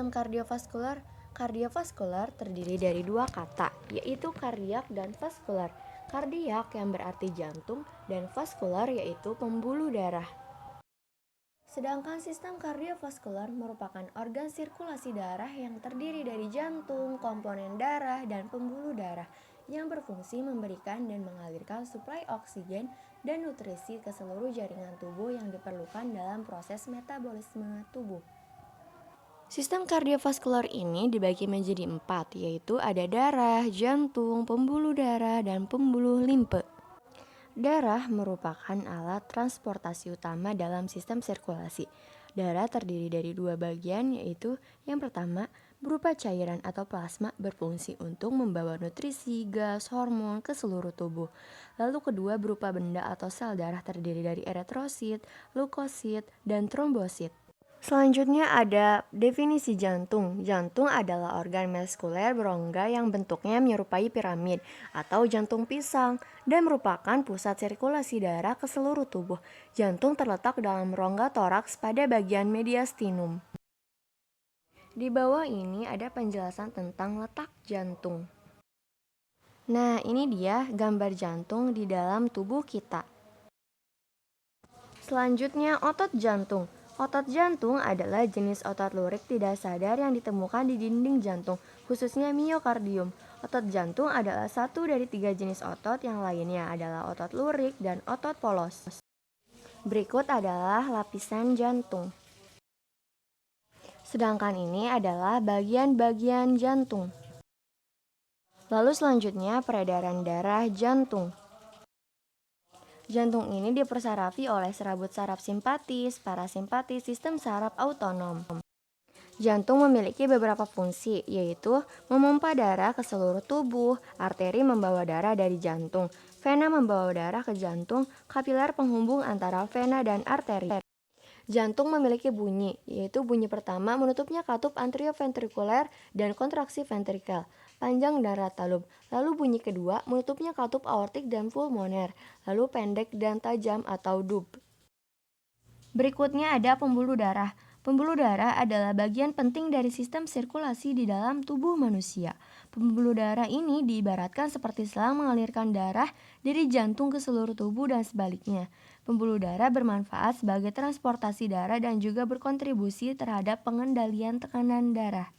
sistem kardiovaskular. Kardiovaskular terdiri dari dua kata, yaitu kardiak dan vaskular. Kardiak yang berarti jantung dan vaskular yaitu pembuluh darah. Sedangkan sistem kardiovaskular merupakan organ sirkulasi darah yang terdiri dari jantung, komponen darah, dan pembuluh darah yang berfungsi memberikan dan mengalirkan suplai oksigen dan nutrisi ke seluruh jaringan tubuh yang diperlukan dalam proses metabolisme tubuh. Sistem kardiovaskular ini dibagi menjadi 4, yaitu ada darah, jantung, pembuluh darah, dan pembuluh limfe. Darah merupakan alat transportasi utama dalam sistem sirkulasi. Darah terdiri dari dua bagian, yaitu yang pertama berupa cairan atau plasma berfungsi untuk membawa nutrisi, gas, hormon ke seluruh tubuh. Lalu kedua berupa benda atau sel darah terdiri dari eritrosit, leukosit, dan trombosit. Selanjutnya ada definisi jantung. Jantung adalah organ muskuler berongga yang bentuknya menyerupai piramid atau jantung pisang dan merupakan pusat sirkulasi darah ke seluruh tubuh. Jantung terletak dalam rongga toraks pada bagian mediastinum. Di bawah ini ada penjelasan tentang letak jantung. Nah, ini dia gambar jantung di dalam tubuh kita. Selanjutnya, otot jantung. Otot jantung adalah jenis otot lurik tidak sadar yang ditemukan di dinding jantung, khususnya miokardium. Otot jantung adalah satu dari 3 jenis otot, yang lainnya adalah otot lurik dan otot polos. Berikut adalah lapisan jantung. Sedangkan ini adalah bagian-bagian jantung. Lalu selanjutnya peredaran darah jantung. Jantung ini dipersarafi oleh serabut saraf simpatis, parasimpatis, sistem saraf autonom. Jantung memiliki beberapa fungsi, yaitu memompa darah ke seluruh tubuh, arteri membawa darah dari jantung, vena membawa darah ke jantung, kapiler penghubung antara vena dan arteri. Jantung memiliki bunyi, yaitu bunyi pertama menutupnya katup anterioventrikuler dan kontraksi ventrikel, panjang dan rata loop. Lalu bunyi kedua menutupnya katup aortik dan pulmoner, lalu pendek dan tajam atau dub. Berikutnya ada pembuluh darah. Pembuluh darah adalah bagian penting dari sistem sirkulasi di dalam tubuh manusia. Pembuluh darah ini diibaratkan seperti selang mengalirkan darah dari jantung ke seluruh tubuh dan sebaliknya. Pembuluh darah bermanfaat sebagai transportasi darah dan juga berkontribusi terhadap pengendalian tekanan darah.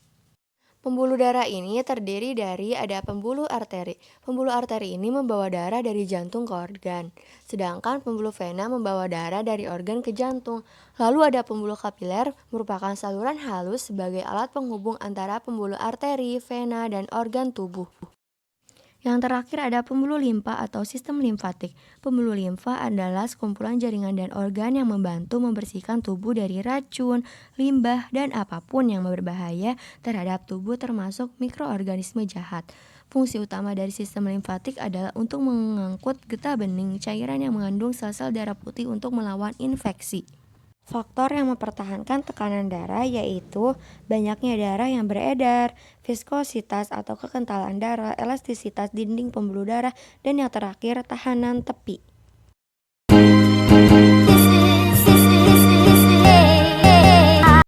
Pembuluh darah ini terdiri dari ada pembuluh arteri. Pembuluh arteri ini membawa darah dari jantung ke organ. Sedangkan pembuluh vena membawa darah dari organ ke jantung. Lalu ada pembuluh kapiler, merupakan saluran halus sebagai alat penghubung antara pembuluh arteri, vena, dan organ tubuh. Yang terakhir ada pembuluh limfa atau sistem limfatik. Pembuluh limfa adalah sekumpulan jaringan dan organ yang membantu membersihkan tubuh dari racun, limbah, dan apapun yang berbahaya terhadap tubuh termasuk mikroorganisme jahat. Fungsi utama dari sistem limfatik adalah untuk mengangkut getah bening, cairan yang mengandung sel-sel darah putih untuk melawan infeksi. Faktor yang mempertahankan tekanan darah yaitu banyaknya darah yang beredar, viskositas atau kekentalan darah, elastisitas dinding pembuluh darah, dan yang terakhir tahanan tepi.